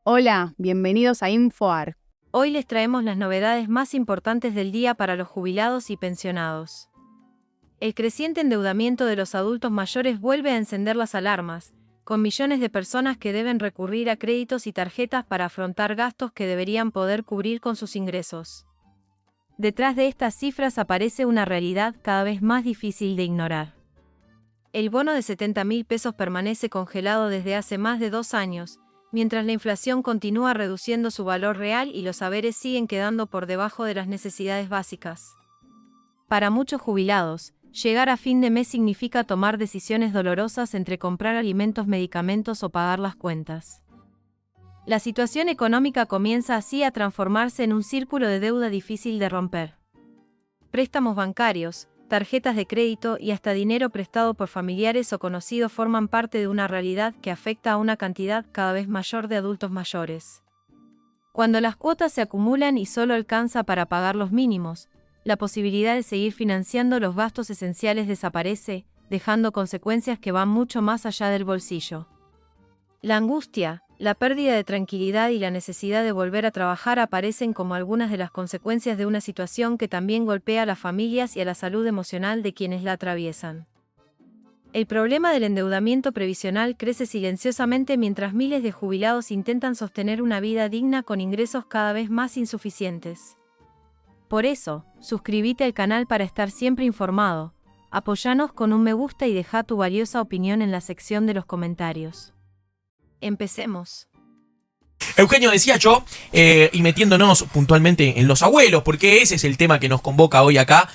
Hola, bienvenidos a InfoAR. Hoy les traemos las novedades más importantes del día para los jubilados y pensionados. El creciente endeudamiento de los adultos mayores vuelve a encender las alarmas, con millones de personas que deben recurrir a créditos y tarjetas para afrontar gastos que deberían poder cubrir con sus ingresos. Detrás de estas cifras aparece una realidad cada vez más difícil de ignorar. El bono de 70.000 pesos permanece congelado desde hace más de 2 años, mientras la inflación continúa reduciendo su valor real y los haberes siguen quedando por debajo de las necesidades básicas. Para muchos jubilados, llegar a fin de mes significa tomar decisiones dolorosas entre comprar alimentos, medicamentos o pagar las cuentas. La situación económica comienza así a transformarse en un círculo de deuda difícil de romper. Préstamos bancarios, tarjetas de crédito y hasta dinero prestado por familiares o conocidos forman parte de una realidad que afecta a una cantidad cada vez mayor de adultos mayores. Cuando las cuotas se acumulan y solo alcanza para pagar los mínimos, la posibilidad de seguir financiando los gastos esenciales desaparece, dejando consecuencias que van mucho más allá del bolsillo. La angustia, la pérdida de tranquilidad y la necesidad de volver a trabajar aparecen como algunas de las consecuencias de una situación que también golpea a las familias y a la salud emocional de quienes la atraviesan. El problema del endeudamiento previsional crece silenciosamente mientras miles de jubilados intentan sostener una vida digna con ingresos cada vez más insuficientes. Por eso, suscríbete al canal para estar siempre informado, apóyanos con un me gusta y deja tu valiosa opinión en la sección de los comentarios. Empecemos. Eugenio, decía yo, y metiéndonos puntualmente en los abuelos, porque ese es el tema que nos convoca hoy acá,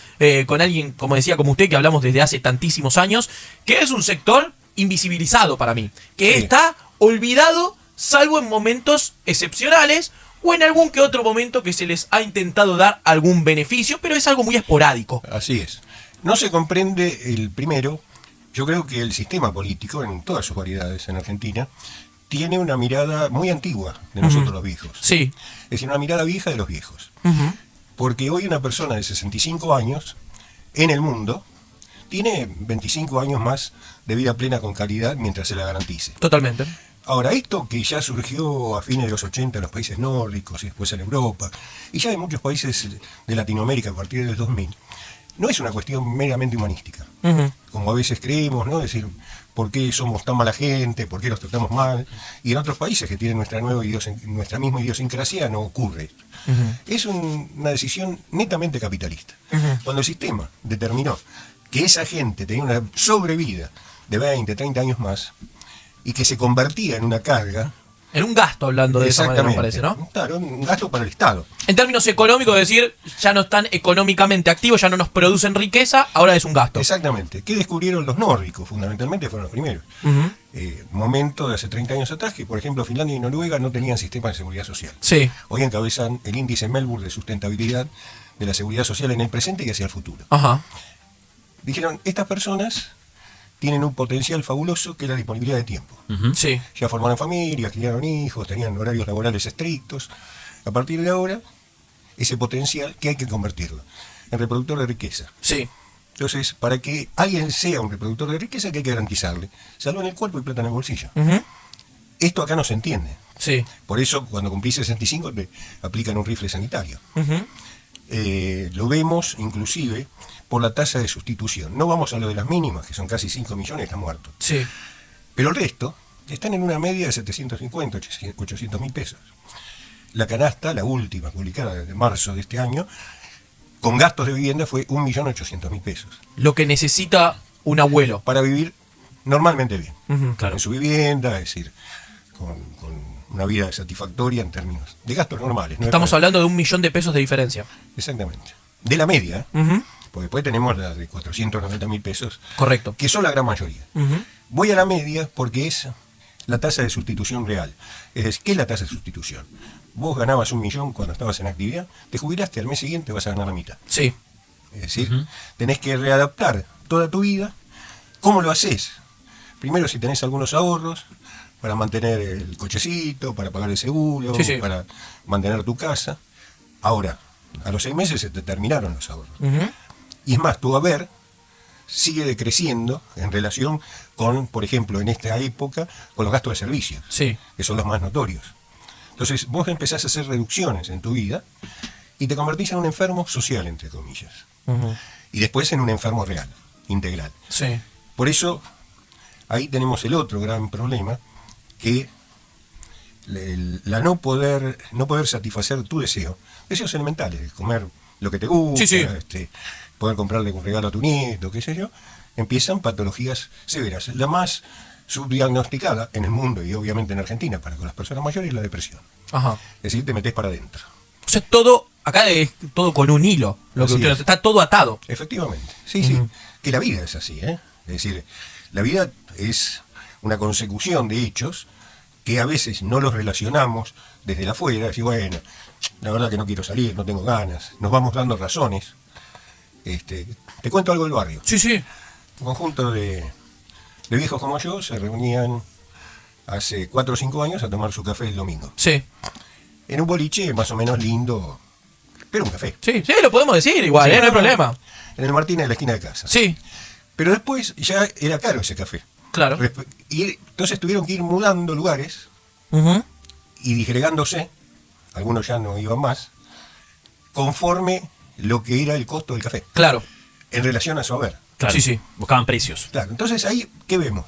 con alguien, como decía, como usted, que hablamos desde hace tantísimos años, que es un sector invisibilizado para mí, que está olvidado, salvo en momentos excepcionales, o en algún que otro momento que se les ha intentado dar algún beneficio, pero es algo muy esporádico. Así es. No se comprende el primero. Yo creo que el sistema político, en todas sus variedades en Argentina, tiene una mirada muy antigua de nosotros los viejos. Sí. Es decir, una mirada vieja de los viejos. Porque hoy una persona de 65 años en el mundo tiene 25 años más de vida plena con calidad mientras se la garantice. Totalmente. Ahora, esto que ya surgió a fines de los 80 en los países nórdicos y después en Europa, y ya en muchos países de Latinoamérica a partir del 2000, no es una cuestión meramente humanística, como a veces creemos, ¿no? Es decir, ¿por qué somos tan mala gente? ¿Por qué los tratamos mal? Y en otros países que tienen nuestra misma idiosincrasia no ocurre. Es una decisión netamente capitalista. Cuando el sistema determinó que esa gente tenía una sobrevida de 20, 30 años más, y que se convertía en una carga. En un gasto, hablando de esa manera, me parece, ¿no? Claro, un gasto para el Estado. En términos económicos, es decir, ya no están económicamente activos, ya no nos producen riqueza, ahora es un gasto. Exactamente. ¿Qué descubrieron los nórdicos? Fundamentalmente fueron los primeros. Momento de hace 30 años atrás que, por ejemplo, Finlandia y Noruega no tenían sistemas de seguridad social. Sí. Hoy encabezan el índice Melbourne de sustentabilidad de la seguridad social en el presente y hacia el futuro. Ajá. Dijeron, estas personas tienen un potencial fabuloso que es la disponibilidad de tiempo. Sí. Ya formaron familias, criaron hijos, tenían horarios laborales estrictos. A partir de ahora, ese potencial que hay que convertirlo en reproductor de riqueza. Sí. Entonces, para que alguien sea un reproductor de riqueza, ¿qué hay que garantizarle? Salud en el cuerpo y plata en el bolsillo. Esto acá no se entiende. Sí. Por eso, cuando cumplís 65, te aplican un rifle sanitario. Lo vemos, inclusive, por la tasa de sustitución. No vamos a lo de las mínimas, que son casi 5 millones, están muertos. Sí. Pero el resto están en una media de 750, 800 mil pesos. La canasta, la última, publicada desde marzo de este año, con gastos de vivienda fue 1.800.000 pesos. Lo que necesita un abuelo. Para vivir normalmente bien. Claro. En su vivienda, es decir, con una vida satisfactoria en términos de gastos normales. ¿No? Estamos hablando de 1 millón de pesos de diferencia. Exactamente. De la media, porque después tenemos la de 490.000 pesos. Correcto. Que son la gran mayoría. Voy a la media porque es la tasa de sustitución real. Es decir, ¿qué es la tasa de sustitución? Vos ganabas 1 millón cuando estabas en actividad, te jubilaste, al mes siguiente vas a ganar la mitad. Sí. Es decir, tenés que readaptar toda tu vida. ¿Cómo lo haces? Primero, si tenés algunos ahorros para mantener el cochecito, para pagar el seguro, para mantener tu casa. Ahora, a los 6 meses se te terminaron los ahorros. Y es más, tu haber sigue decreciendo en relación con, por ejemplo, en esta época, con los gastos de servicios, que son los más notorios. Entonces vos empezás a hacer reducciones en tu vida y te convertís en un enfermo social, entre comillas. Y después en un enfermo real, integral. Sí. Por eso, ahí tenemos el otro gran problema, que la no poder satisfacer tu deseo, deseos elementales, comer lo que te gusta, Sí. poder comprarle un regalo a tu nieto, qué sé yo, empiezan patologías severas. La más subdiagnosticada en el mundo y obviamente en Argentina para con las personas mayores es la depresión. Ajá. Es decir, te metes para adentro. O sea, todo, acá es todo con un hilo. Lo que Así usted, es. está todo atado. Efectivamente, sí. Que la vida es así, ¿eh? Es decir, la vida es una consecución de hechos que a veces no los relacionamos desde la afuera, decir, bueno, la verdad que no quiero salir, no tengo ganas, nos vamos dando razones. Te cuento algo del barrio. Sí. Un conjunto de viejos como yo se reunían hace 4 o 5 años a tomar su café el domingo. Sí. En un boliche más o menos lindo, pero un café. Sí, lo podemos decir igual, Sí, no hay problema. En el Martínez de la esquina de casa. Sí, Pero después ya era caro ese café. claro. Y entonces tuvieron que ir mudando lugares Ujú. y disgregándose, algunos ya no iban más, conforme lo que era el costo del café, Claro. en relación a su haber. Claro, Sí. buscaban precios. Claro, entonces ahí, ¿qué vemos?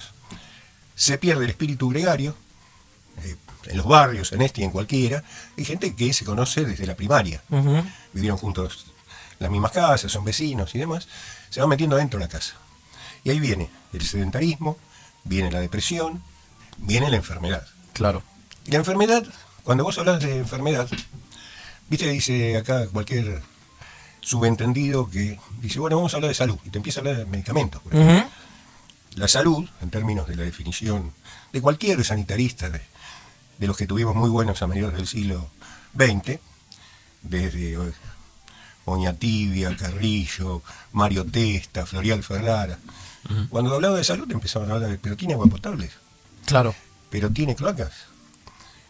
Se pierde el espíritu gregario, en los barrios, en este y en cualquiera, hay gente que se conoce desde la primaria, Ujú. vivieron juntos en las mismas casas, son vecinos y demás, se van metiendo dentro de la casa. Y ahí viene el sedentarismo, viene la depresión, viene la enfermedad. Claro. Y la enfermedad, cuando vos hablas de enfermedad, viste, dice acá cualquier subentendido que dice, bueno, vamos a hablar de salud, y te empieza a hablar de medicamentos. Por ejemplo. Ujú. La salud, en términos de la definición de cualquier sanitarista, de los que tuvimos muy buenos a mediados del siglo XX, desde Oñatibia, Carrillo, Mario Testa, Florial Ferrara, cuando hablaba de salud empezaban a hablar de, pero tiene agua potable, Claro. pero tiene cloacas,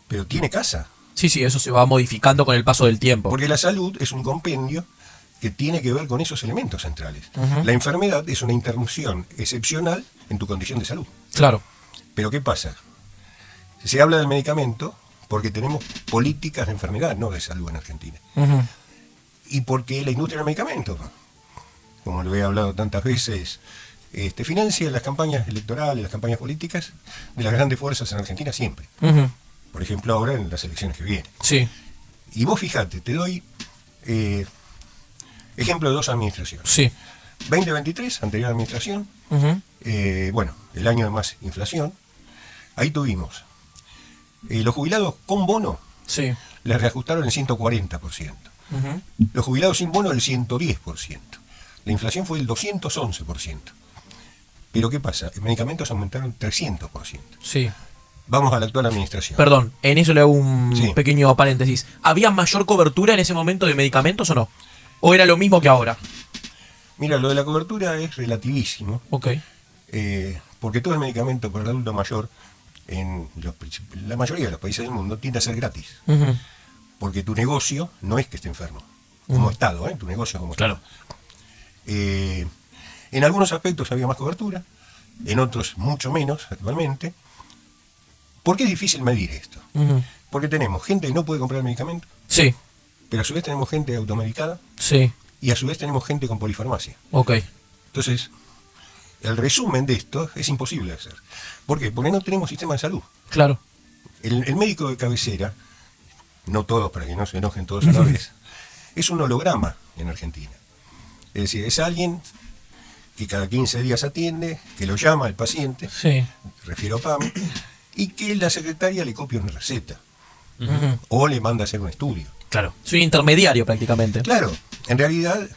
pero tiene casa. Sí, eso se va modificando con el paso del tiempo. Porque la salud es un compendio que tiene que ver con esos elementos centrales. Ujú. La enfermedad es una interrupción excepcional en tu condición de salud. Claro. Pero ¿qué pasa? Se habla del medicamento porque tenemos políticas de enfermedad, no de salud en Argentina. Ujú. Y porque la industria del medicamento, como lo he hablado tantas veces, financia las campañas electorales, las campañas políticas de las grandes fuerzas en Argentina siempre. Ujú. Por ejemplo, ahora en las elecciones que vienen. Sí. Y vos fijate, te doy ejemplo de 2 administraciones. Sí. 2023, anterior administración, Ujú. el año de más inflación, ahí tuvimos los jubilados con bono, Sí. les reajustaron el 140%. Ujú. Los jubilados sin bono el 110%. La inflación fue el 211%. Pero ¿qué pasa? Los medicamentos aumentaron 300%. Sí. Vamos a la actual administración. Perdón, en eso le hago un Sí. pequeño paréntesis. ¿Había mayor cobertura en ese momento de medicamentos o no? ¿O era lo mismo que ahora? Mira, lo de la cobertura es relativísimo, Ok. porque todo el medicamento para el adulto mayor, la mayoría de los países del mundo, tiende a ser gratis. Ujú. Porque tu negocio no es que esté enfermo, como Estado, tu negocio como Claro. Estado. En algunos aspectos había más cobertura, en otros mucho menos actualmente. ¿Por qué es difícil medir esto? Ujú. Porque tenemos gente que no puede comprar medicamentos, Sí. pero a su vez tenemos gente automedicada Sí. y a su vez tenemos gente con polifarmacia. Ok. Entonces, el resumen de esto es imposible de hacer. ¿Por qué? Porque no tenemos sistema de salud. Claro. El médico de cabecera, no todos, para que no se enojen todos a la vez, es un holograma en Argentina. Es decir, es alguien que cada 15 días atiende, que lo llama al paciente, Sí. refiero a PAM, y que la secretaria le copia una receta Ujú. o le manda a hacer un estudio. Claro. Soy intermediario prácticamente. Claro, en realidad,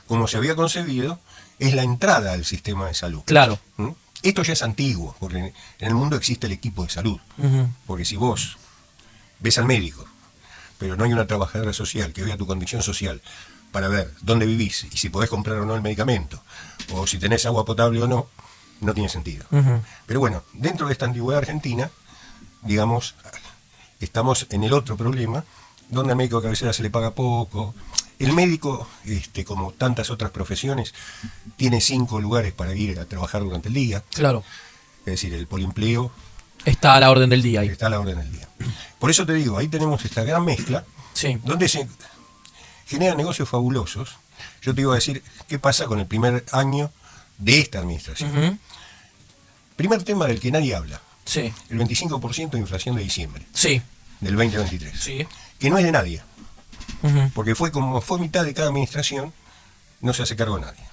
como se había concebido, es la entrada al sistema de salud. Claro. ¿Mm? Esto ya es antiguo, porque en el mundo existe el equipo de salud. Ujú. Porque si vos ves al médico, pero no hay una trabajadora social que vea tu condición social para ver dónde vivís y si podés comprar o no el medicamento, o si tenés agua potable o no, no tiene sentido. Ujú. Pero bueno, dentro de esta antigüedad argentina, digamos, estamos en el otro problema, donde al médico de cabecera se le paga poco. El médico, como tantas otras profesiones, tiene 5 lugares para ir a trabajar durante el día. Claro. Es decir, el polimpleo Está a la orden del día ahí. está a la orden del día. Por eso te digo, ahí tenemos esta gran mezcla, Sí. donde se generan negocios fabulosos. Yo te iba a decir qué pasa con el primer año de esta administración. Ujú. Primer tema del que nadie habla, Sí. el 25% de inflación de diciembre Sí. del 2023, Sí. que no es de nadie, Ujú. porque fue como fue mitad de cada administración, no se hace cargo nadie.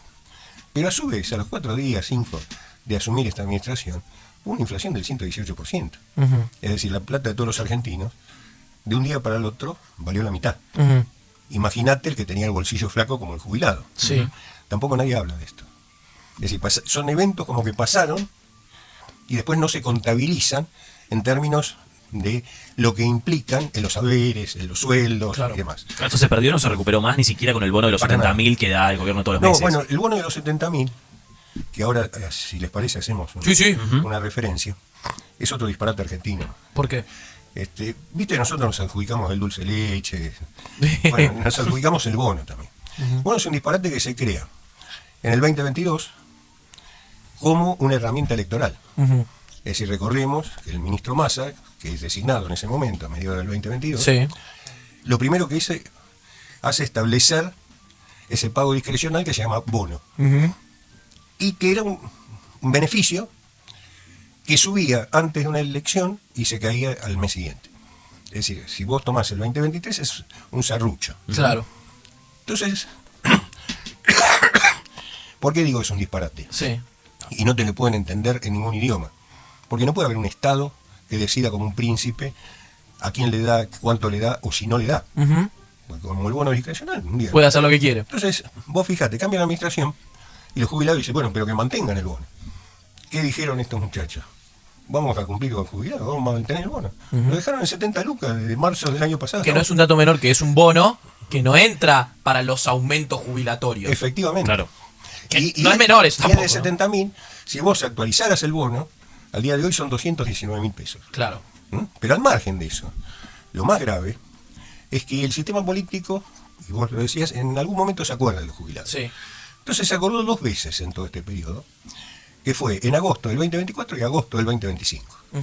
Pero a su vez, a los 4 días, 5 de asumir esta administración, hubo una inflación del 118%. Ujú. Es decir, la plata de todos los argentinos, de un día para el otro, valió la mitad. Ujú. Imagínate el que tenía el bolsillo flaco como el jubilado. Sí. Tampoco nadie habla de esto. Es decir, son eventos como que pasaron y después no se contabilizan en términos de lo que implican en los saberes, en los sueldos Claro. y demás. Esto se perdió, no se recuperó más ni siquiera con el bono de los Para 70.000 que da el gobierno todos los No, meses. bueno, el bono de los 70.000, que ahora, si les parece, hacemos Sí, sí. una referencia, es otro disparate argentino. ¿Por qué? Viste, nosotros nos adjudicamos el dulce de leche, bueno, nos adjudicamos el bono también. El bono es un disparate que se crea en el 2022 como una herramienta electoral. Ujú. Es decir, recordemos que el ministro Massa, que es designado en ese momento, a mediados del 2022, Sí. lo primero que hace establecer ese pago discrecional que se llama bono, Ujú. y que era un beneficio que subía antes de una elección y se caía al mes siguiente. Es decir, si vos tomás el 2023 es un serrucho. Claro. Entonces, ¿por qué digo que es un disparate? Sí. Y no te lo pueden entender en ningún idioma. Porque no puede haber un Estado que decida como un príncipe a quién le da, cuánto le da o si no le da. Ujú. Como el bono discrecional. Un día. Puede hacer lo que quiere. Entonces, vos fíjate, cambia la administración y los jubilados dicen, bueno, pero que mantengan el bono. ¿Qué dijeron estos muchachos? Vamos a cumplir con el jubilado, vamos a mantener el bono. Lo dejaron en 70 lucas desde marzo del año pasado. Que no es un dato menor, que es un bono que no entra para los aumentos jubilatorios. Efectivamente. Claro. Que no es menor eso y es tampoco, de ¿no? 70.000, si vos actualizaras el bono, al día de hoy son 219.000 pesos. Claro. ¿Mm? Pero al margen de eso, lo más grave es que el sistema político, y vos lo decías, en algún momento se acuerda de los jubilados. Sí. Entonces se acordó 2 veces en todo este periodo, que fue en agosto del 2024 y agosto del 2025. Ujú.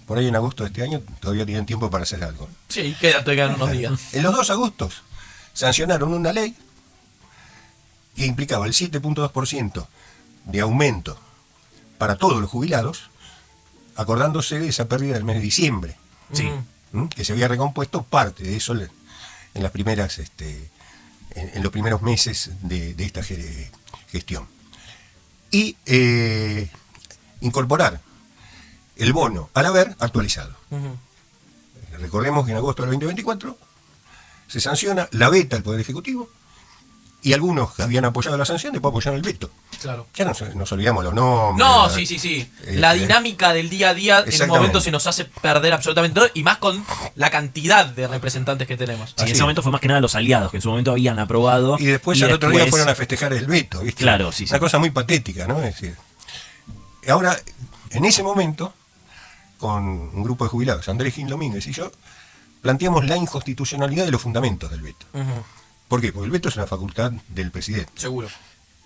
Por ahí en agosto de este año todavía tienen tiempo para hacer algo. Sí, quedan unos días. En los 2 agostos sancionaron una ley que implicaba el 7.2% de aumento para todos los jubilados, acordándose de esa pérdida del mes de diciembre, Sí. Ujú. que se había recompuesto parte de eso en las primeras en los primeros meses de esta gestión. Y incorporar el bono al haber actualizado. Ujú. Recordemos que en agosto del 2024 se sanciona, la veta el Poder Ejecutivo, y algunos que habían apoyado la sanción después apoyaron el veto. Claro. Ya nos olvidamos los nombres. No, la- sí. La dinámica del día a día en un Exactamente. momento se nos hace perder absolutamente todo, y más con la cantidad de representantes que tenemos. Sí, en Así ese es. momento fue más que nada los aliados, que en su momento habían aprobado. Y después al otro día fueron a festejar el veto, ¿viste? Claro, sí, Una sí. cosa muy patética, ¿no? Es decir, ahora, en ese momento, con un grupo de jubilados, Andrés Gil Domínguez y yo, planteamos la inconstitucionalidad de los fundamentos del veto. Ujú. ¿Por qué? Porque el veto es una facultad del presidente, Seguro.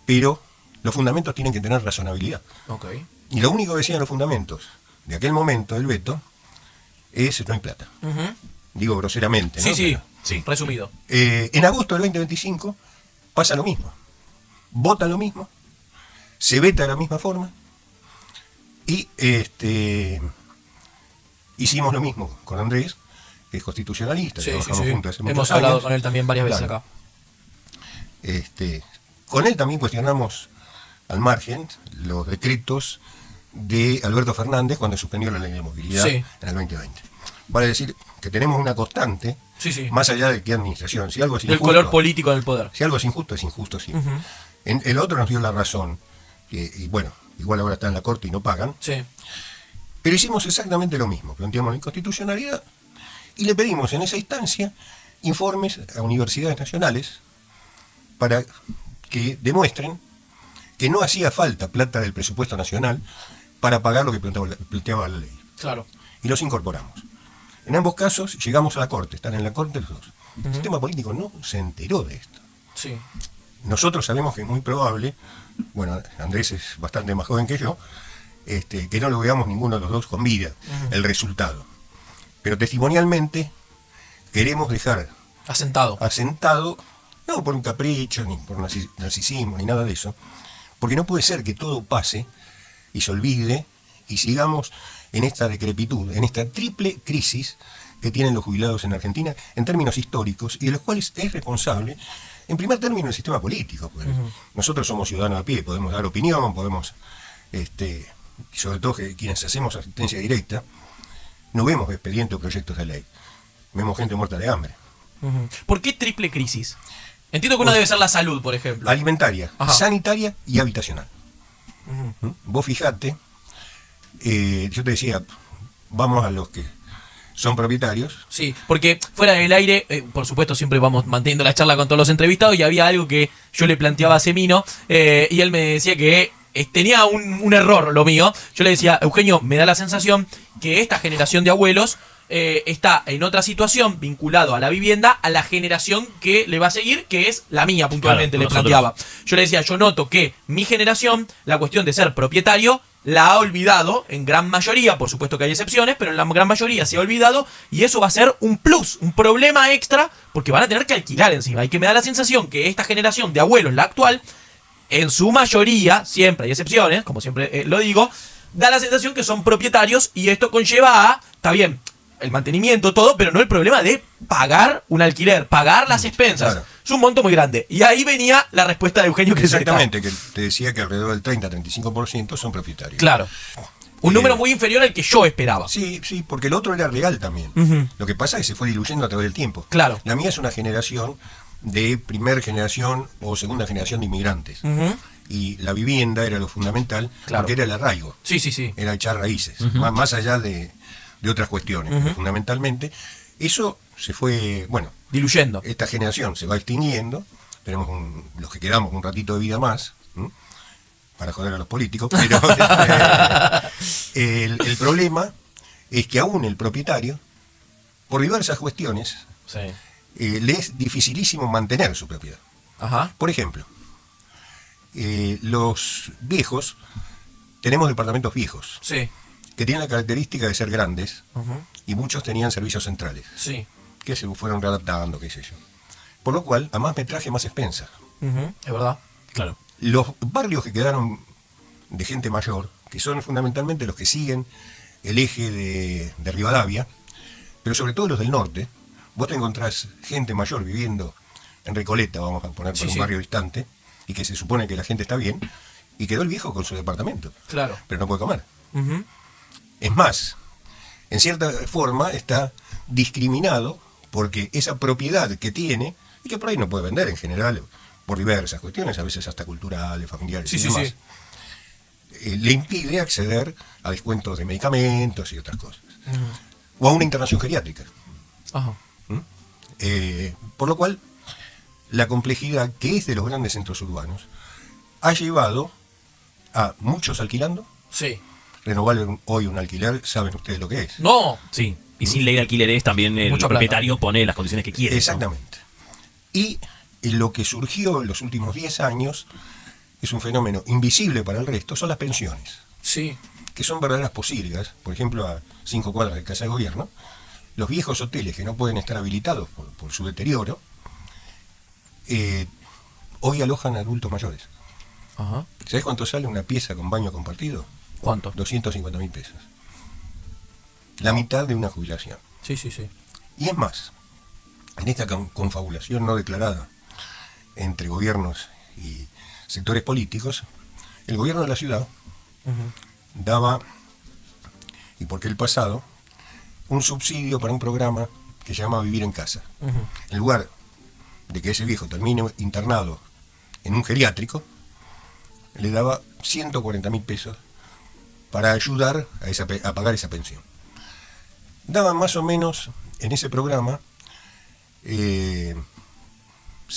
pero los fundamentos tienen que tener razonabilidad. Ok. Y lo único que decían los fundamentos de aquel momento del veto es no hay plata. Ujú. Digo groseramente, ¿no? Sí, sí. Pero, Sí. Resumido. en agosto del 2025 pasa lo mismo. Votan lo mismo, se veta de la misma forma y hicimos lo mismo con Andrés, que es constitucionalista, Sí, sí, trabajamos sí. juntos hace muchos Hemos hablado años. con él también varias veces Claro. acá. Con él también cuestionamos al margen los decretos de Alberto Fernández cuando suspendió la ley de movilidad Sí. en el 2020. Vale decir que tenemos una constante, Sí, sí. más allá de qué administración. Si algo es Del injusto, color político del poder. si algo es injusto, sí. Ujú. El otro nos dio la razón, y bueno, igual ahora está en la corte y no pagan, Sí. pero hicimos exactamente lo mismo, planteamos la inconstitucionalidad y le pedimos en esa instancia informes a universidades nacionales para que demuestren que no hacía falta plata del presupuesto nacional para pagar lo que planteaba la ley. Claro. Y los incorporamos. En ambos casos llegamos a la corte, están en la corte los dos. El sistema político no se enteró de esto. Sí. Nosotros sabemos que es muy probable, bueno, Andrés es bastante más joven que yo, que no lo veamos ninguno de los dos con vida, el resultado. Pero testimonialmente queremos dejar Asentado. asentado, no por un capricho, ni por narcisismo, ni nada de eso, porque no puede ser que todo pase y se olvide y sigamos en esta decrepitud, en esta triple crisis que tienen los jubilados en Argentina en términos históricos y de los cuales es responsable, en primer término, el sistema político. Pues. Nosotros somos ciudadanos a pie, podemos dar opinión, podemos, sobre todo que quienes hacemos asistencia directa, no vemos expedientes o proyectos de ley, vemos gente muerta de hambre. ¿Por qué triple crisis? Entiendo que una debe ser la salud, por ejemplo. Alimentaria, Ajá. sanitaria y habitacional. Vos fijate, yo te decía, vamos a los que son propietarios. Sí, porque fuera del aire, por supuesto, siempre vamos manteniendo la charla con todos los entrevistados y había algo que yo le planteaba a Semino y él me decía que tenía un error lo mío. Yo le decía, Eugenio, me da la sensación que esta generación de abuelos está en otra situación vinculado a la vivienda, a la generación que le va a seguir, que es la mía puntualmente, Claro, le nosotros. planteaba. Yo le decía, yo noto que mi generación, la cuestión de ser propietario, la ha olvidado en gran mayoría, por supuesto que hay excepciones, pero en la gran mayoría se ha olvidado y eso va a ser un plus, un problema extra, porque van a tener que alquilar encima. Y que me da la sensación que esta generación de abuelos, la actual, en su mayoría, siempre hay excepciones, como siempre lo digo, da la sensación que son propietarios y esto conlleva a, está bien, el mantenimiento, todo, pero no el problema de pagar un alquiler, pagar las expensas. Claro. Es un monto muy grande. Y ahí venía la respuesta de Eugenio Queseta. Exactamente, que te decía que alrededor del 30-35% son propietarios. Claro. Un número muy inferior al que yo esperaba. Sí, sí, porque el otro era real también. Lo que pasa es que se fue diluyendo a través del tiempo. Claro. La mía es una generación de primera generación o segunda generación de inmigrantes. Y la vivienda era lo fundamental, Claro. porque era el arraigo, Sí, sí, sí. era echar raíces, más allá de otras cuestiones. Pero fundamentalmente, eso se fue, bueno, Diluyendo. esta generación se va extinguiendo, tenemos los que quedamos un ratito de vida más, ¿m? Para joder a los políticos, pero el problema es que aún el propietario, por diversas cuestiones, Sí. le es dificilísimo mantener su propiedad. Ajá. Por ejemplo, los viejos, tenemos departamentos viejos, Sí. que tienen la característica de ser grandes, Ujú. y muchos tenían servicios centrales, Sí. que se fueron readaptando, qué sé yo. Por lo cual, a más metraje, más expensa. Ujú. Es verdad. Claro. Los barrios que quedaron de gente mayor, que son fundamentalmente los que siguen el eje de Rivadavia, pero sobre todo los del norte, vos te encontrás gente mayor viviendo en Recoleta, vamos a poner por Sí, un sí. barrio distante, y que se supone que la gente está bien, y quedó el viejo con su departamento, Claro. pero no puede comer. Ujú. Es más, en cierta forma está discriminado porque esa propiedad que tiene, y que por ahí no puede vender en general, por diversas cuestiones, a veces hasta culturales, familiares Sí, y sí, demás, le impide acceder a descuentos de medicamentos y otras cosas. O a una internación geriátrica. Ajá. Por lo cual, la complejidad que es de los grandes centros urbanos ha llevado a muchos alquilando. Sí. Renovar hoy un alquiler, saben ustedes lo que es. No. Sí. Y sin ley de alquileres también el Mucha plata. propietario pone las condiciones que quiere. ¿no? Exactamente. Y lo que surgió en los últimos 10 años es un fenómeno invisible para el resto, son las pensiones, Sí. que son verdaderas posilgas. Por ejemplo, a 5 cuadras de Casa de Gobierno, los viejos hoteles que no pueden estar habilitados por su deterioro, hoy alojan a adultos mayores. Ajá. ¿Sabes cuánto sale una pieza con baño compartido? ¿Cuánto? 250.000 pesos. La mitad de una jubilación. Sí, sí, sí. Y es más, en esta confabulación no declarada entre gobiernos y sectores políticos, el gobierno de la ciudad daba, y porque el pasado, un subsidio para un programa que se llama Vivir en Casa. En lugar de que ese viejo termine internado en un geriátrico, le daba 140.000 pesos para ayudar a pagar esa pensión. Daban más o menos, en ese programa, se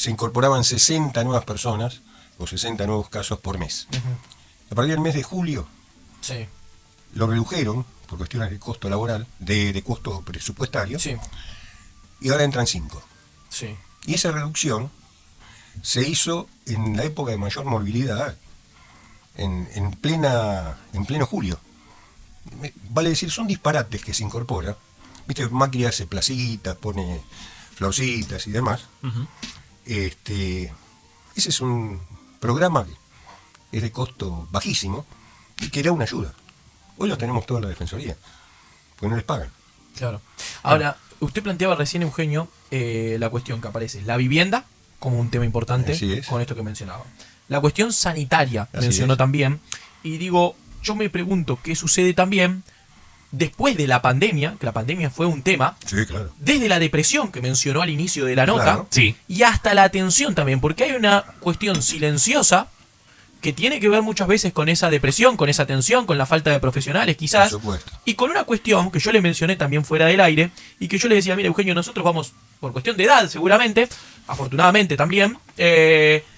incorporaban 60 nuevas personas o 60 nuevos casos por mes. A partir del mes de julio Sí. lo redujeron por cuestiones de costo laboral, de costo presupuestario, Sí. y ahora entran 5. Sí. Y esa reducción se hizo en la época de mayor movilidad, en pleno julio. Vale decir, son disparates que se incorporan Viste, Macri hace placitas, pone florcitas y demás. Ese es un programa que es de costo bajísimo y que da una ayuda. Hoy los tenemos toda la Defensoría, porque no les pagan. Claro. Ahora, usted planteaba recién, Eugenio, la cuestión que aparece, la vivienda como un tema importante con esto que mencionaba. La cuestión sanitaria mencionó también. Y digo, yo me pregunto qué sucede también después de la pandemia, que la pandemia fue un tema, desde la depresión que mencionó al inicio de la nota, y hasta la atención también, porque hay una cuestión silenciosa que tiene que ver muchas veces con esa depresión, con esa tensión, con la falta de profesionales quizás, y con una cuestión que yo le mencioné también fuera del aire, y que yo le decía, mira Eugenio, nosotros vamos, por cuestión de edad seguramente, afortunadamente también,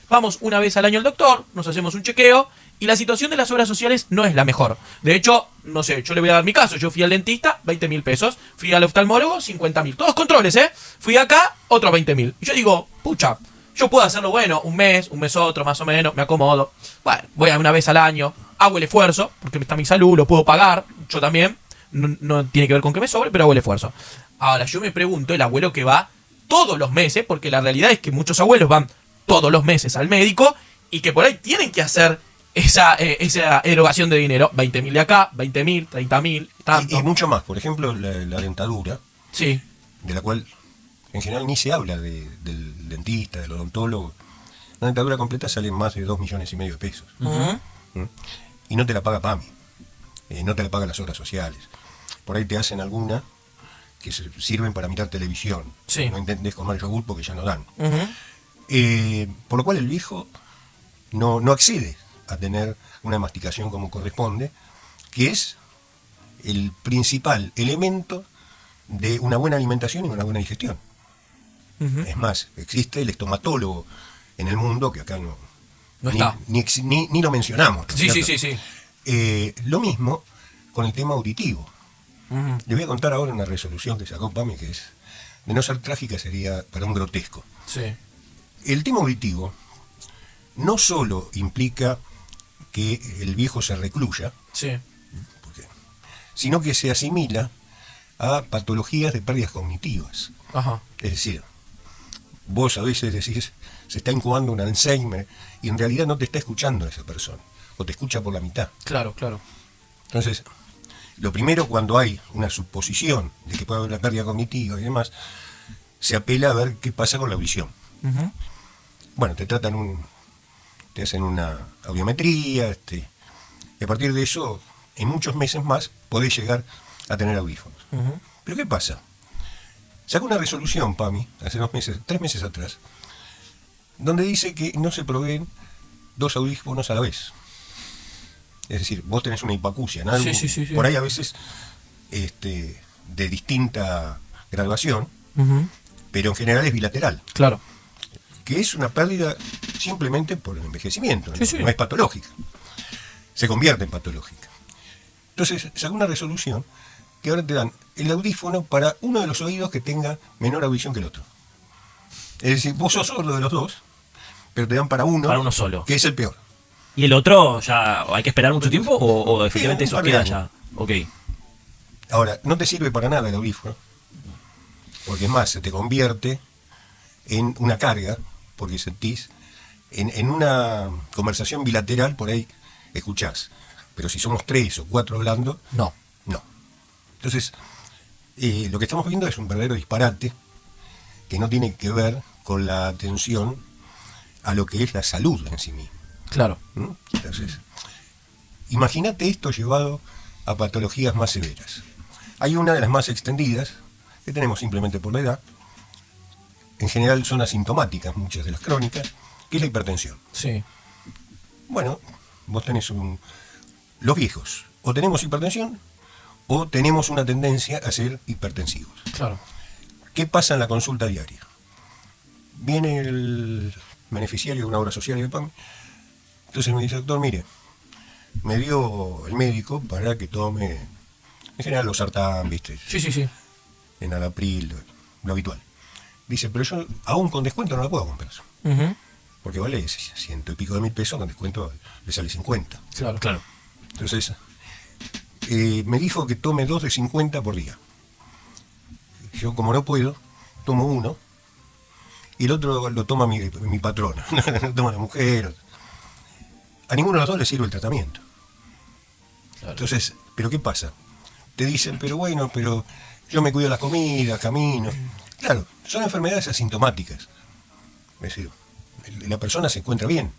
vamos una vez al año al doctor, nos hacemos un chequeo, y la situación de las obras sociales no es la mejor. De hecho, no sé, yo le voy a dar mi caso, yo fui al dentista, 20.000 pesos, fui al oftalmólogo, 50.000, todos controles, fui acá, otros 20.000, y yo digo, pucha, yo puedo hacerlo, bueno, un mes otro, más o menos, me acomodo. Bueno, voy a una vez al año, hago el esfuerzo, porque está mi salud, lo puedo pagar, yo también, no tiene que ver con que me sobre, pero hago el esfuerzo. Ahora, yo me pregunto, el abuelo que va todos los meses, porque la realidad es que muchos abuelos van todos los meses al médico, y que por ahí tienen que hacer esa erogación de dinero, 20.000 de acá, 20.000, 30.000, tanto. Y mucho más, por ejemplo, la dentadura, de la cual en general ni se habla del dentista, del odontólogo. Una dentadura completa sale más de 2,5 millones de pesos. Y no te la paga PAMI, no te la pagan las obras sociales. Por ahí te hacen alguna que sirven para mirar televisión. No intentes comer yogur porque ya no dan. Por lo cual el viejo no accede a tener una masticación como corresponde, que es el principal elemento de una buena alimentación y una buena digestión. Es más, existe el estomatólogo en el mundo, que acá no está. Ni lo mencionamos. Lo mismo con el tema auditivo. Le voy a contar ahora una resolución que sacó PAMI, que es, de no ser trágica, sería para un grotesco. El tema auditivo no solo implica que el viejo se recluya, sino que se asimila a patologías de pérdidas cognitivas. Es decir, vos a veces decís, se está incubando un Alzheimer, y en realidad no te está escuchando esa persona, o te escucha por la mitad. Claro. Entonces, lo primero, cuando hay una suposición de que puede haber una pérdida cognitiva y demás, se apela a ver qué pasa con la audición. Bueno, te hacen una audiometría, y a partir de eso, en muchos meses más, podés llegar a tener audífonos. Pero ¿qué pasa? Sacó una resolución, PAMI, hace 3 meses atrás, donde dice que no se proveen 2 audífonos a la vez. Es decir, vos tenés una hipacusia, ¿no? Por ahí a veces de distinta graduación, pero en general es bilateral. Claro. Que es una pérdida simplemente por el envejecimiento, no es patológica. Se convierte en patológica. Entonces, sacó una resolución que ahora te dan el audífono para uno de los oídos que tenga menor audición que el otro. Es decir, vos sos sordo de los dos, pero te dan para uno solo, que es el peor. ¿Y el otro ya hay que esperar mucho tiempo o efectivamente eso queda ya? Ahora, no te sirve para nada el audífono, porque es más, se te convierte en una carga, porque sentís, en una conversación bilateral por ahí escuchás, pero si somos 3 o 4 hablando, no. Entonces, lo que estamos viendo es un verdadero disparate que no tiene que ver con la atención a lo que es la salud en sí misma. Claro. Entonces, imagínate esto llevado a patologías más severas. Hay una de las más extendidas, que tenemos simplemente por la edad, en general son asintomáticas, muchas de las crónicas, que es la hipertensión. Bueno, vos tenés los viejos, o tenemos hipertensión, o tenemos una tendencia a ser hipertensivos. Claro. ¿Qué pasa en la consulta diaria? Viene el beneficiario de una obra social de PAMI, entonces me dice, doctor, mire, me dio el médico para que tome, en general los sartán, ¿viste? En Alapril, lo habitual. Dice, pero yo aún con descuento no la puedo comprar. Porque vale 100 y pico de 1.000 pesos, con descuento le sale 50. Claro. Entonces, me dijo que tome 2 de 50 por día. yo como no puedo, tomo uno y el otro lo toma mi patrona, lo toma la mujer. A ninguno de los dos le sirve el tratamiento. Claro. Entonces, ¿pero qué pasa? Te dicen, pero bueno, pero yo me cuido las comidas, camino. Claro, son enfermedades asintomáticas. Es decir, la persona se encuentra bien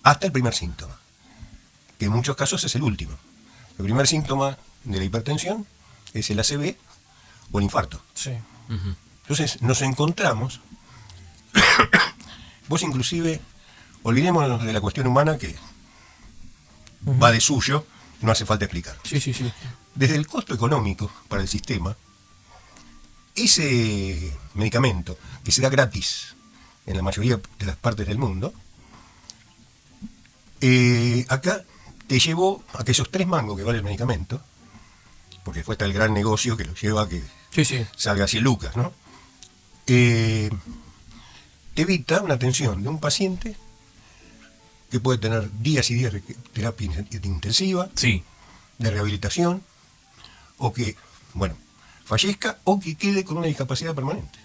hasta el primer síntoma, que en muchos casos es el último. El primer síntoma de la hipertensión es el ACV o el infarto. Sí. Entonces nos encontramos, vos inclusive, olvidémonos de la cuestión humana que va de suyo, no hace falta explicar. Sí, sí, sí. Desde el costo económico para el sistema, ese medicamento que se da gratis en la mayoría de las partes del mundo, acá te llevó a que esos 3 mangos que vale el medicamento, porque fue hasta el gran negocio que lo lleva a que Sí, sí. salga a 100 lucas, ¿no? Te evita una atención de un paciente que puede tener días y días de terapia intensiva, Sí. de rehabilitación, o que, bueno, fallezca o que quede con una discapacidad permanente.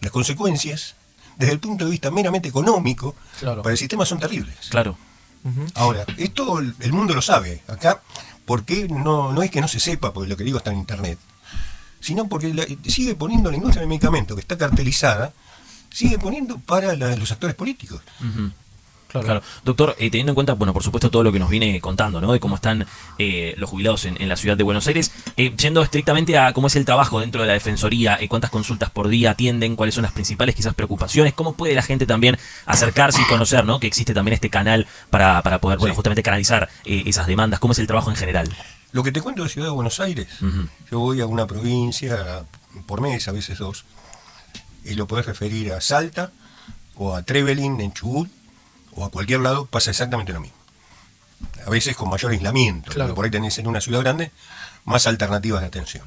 Las consecuencias, desde el punto de vista meramente económico, Claro. para el sistema son terribles. Claro. Ahora, esto el mundo lo sabe. Acá, porque no es que no se sepa, porque lo que digo está en internet, sino porque sigue poniendo la industria del medicamento, que está cartelizada, sigue poniendo para los actores políticos. Claro. Doctor, teniendo en cuenta, bueno, por supuesto todo lo que nos viene contando, ¿no? De cómo están los jubilados en la ciudad de Buenos Aires, yendo estrictamente a cómo es el trabajo dentro de la Defensoría, cuántas consultas por día atienden, cuáles son las principales quizás preocupaciones, cómo puede la gente también acercarse y conocer, ¿no? Que existe también este canal para poder, bueno, Sí. justamente canalizar esas demandas, cómo es el trabajo en general. Lo que te cuento de Ciudad de Buenos Aires, yo voy a una provincia por mes, a veces 2, y lo podés referir a Salta o a Trevelin en Chubut, o a cualquier lado, pasa exactamente lo mismo. A veces con mayor aislamiento, Claro. porque por ahí tenés en una ciudad grande más alternativas de atención.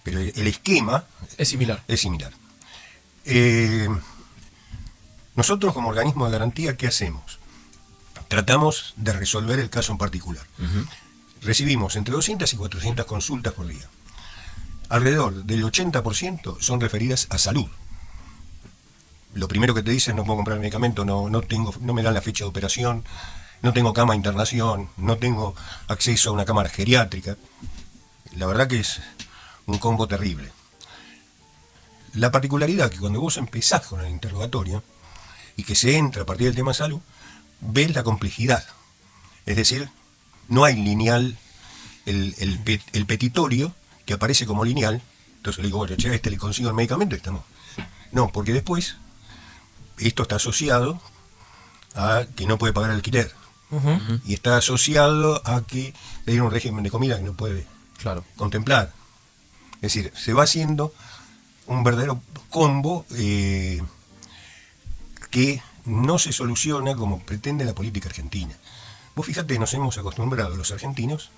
Pero el esquema Es similar. es similar. Nosotros como organismo de garantía, ¿qué hacemos? Tratamos de resolver el caso en particular. Recibimos entre 200 y 400 consultas por día. Alrededor del 80% son referidas a salud. Lo primero que te dicen, no puedo comprar medicamento, no me dan la fecha de operación, no tengo cama de internación, no tengo acceso a una cámara geriátrica. La verdad que es un combo terrible. La particularidad que cuando vos empezás con el interrogatorio y que se entra a partir del tema salud, ves la complejidad. Es decir, no hay lineal el petitorio que aparece como lineal. Entonces le digo, bueno, che, a este le consigo el medicamento y estamos. No, porque después esto está asociado a que no puede pagar el alquiler. Y está asociado a que le dieron un régimen de comida que no puede Claro. contemplar. Es decir, se va haciendo un verdadero combo que no se soluciona como pretende la política argentina. Vos fíjate, nos hemos acostumbrado los argentinos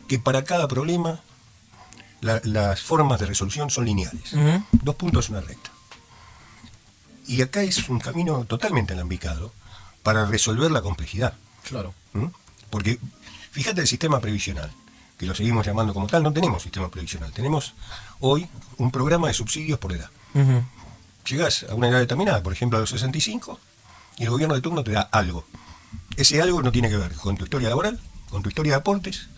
que para cada problema las formas de resolución son lineales. 2 puntos, una recta. Y acá es un camino totalmente alambicado para resolver la complejidad. Claro. Porque fíjate el sistema previsional, que lo seguimos llamando como tal, no tenemos sistema previsional, tenemos hoy un programa de subsidios por edad. Llegás a una edad determinada, por ejemplo a los 65, y el gobierno de turno te da algo. Ese algo no tiene que ver con tu historia laboral, con tu historia de aportes,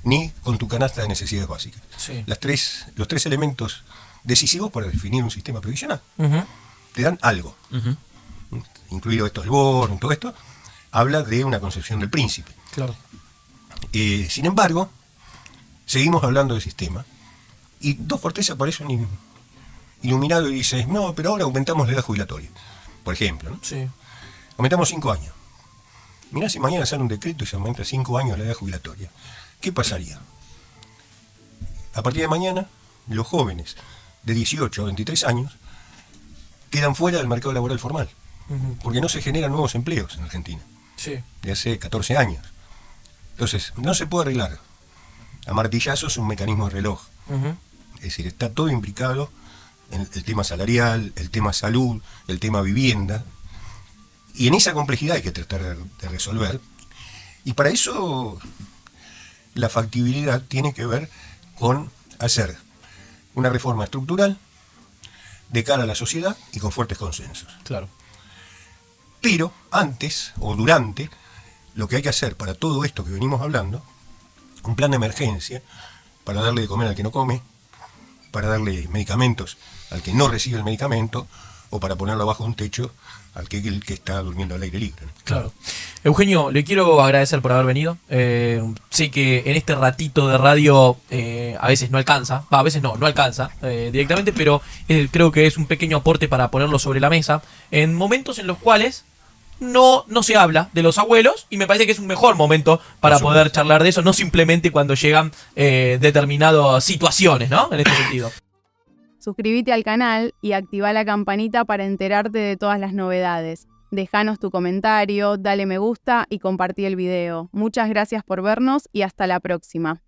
ni con tu canasta de necesidades básicas. Sí. Los tres elementos decisivos para definir un sistema previsional. Te dan algo, incluido esto, el bono, todo esto, habla de una concepción del príncipe. Claro. Sin embargo, seguimos hablando del sistema, y 2x3 aparece un iluminado y dice, no, pero ahora aumentamos la edad jubilatoria, por ejemplo, ¿no? Sí. Aumentamos 5 años. Mirá, si mañana sale un decreto y se aumenta 5 años la edad jubilatoria, ¿qué pasaría? A partir de mañana, los jóvenes de 18 a 23 años quedan fuera del mercado laboral formal, porque no se generan nuevos empleos en Argentina, Sí. de hace 14 años. Entonces, no se puede arreglar a martillazos un mecanismo de reloj. Es decir, está todo implicado en el tema salarial, el tema salud, el tema vivienda, y en esa complejidad hay que tratar de resolver. Y para eso la factibilidad tiene que ver con hacer una reforma estructural de cara a la sociedad y con fuertes consensos. Claro. Pero antes o durante, lo que hay que hacer para todo esto que venimos hablando, un plan de emergencia para darle de comer al que no come, para darle medicamentos al que no recibe el medicamento, o para ponerlo bajo un techo al que está durmiendo al aire libre, ¿no? Claro. Eugenio, le quiero agradecer por haber venido. Sé que en este ratito de radio a veces no alcanza, a veces no alcanza directamente, pero creo que es un pequeño aporte para ponerlo sobre la mesa en momentos en los cuales no se habla de los abuelos, y me parece que es un mejor momento para poder charlar de eso, no simplemente cuando llegan determinadas situaciones, ¿no? En este sentido. Suscríbete al canal y activa la campanita para enterarte de todas las novedades. Déjanos tu comentario, dale me gusta y compartí el video. Muchas gracias por vernos y hasta la próxima.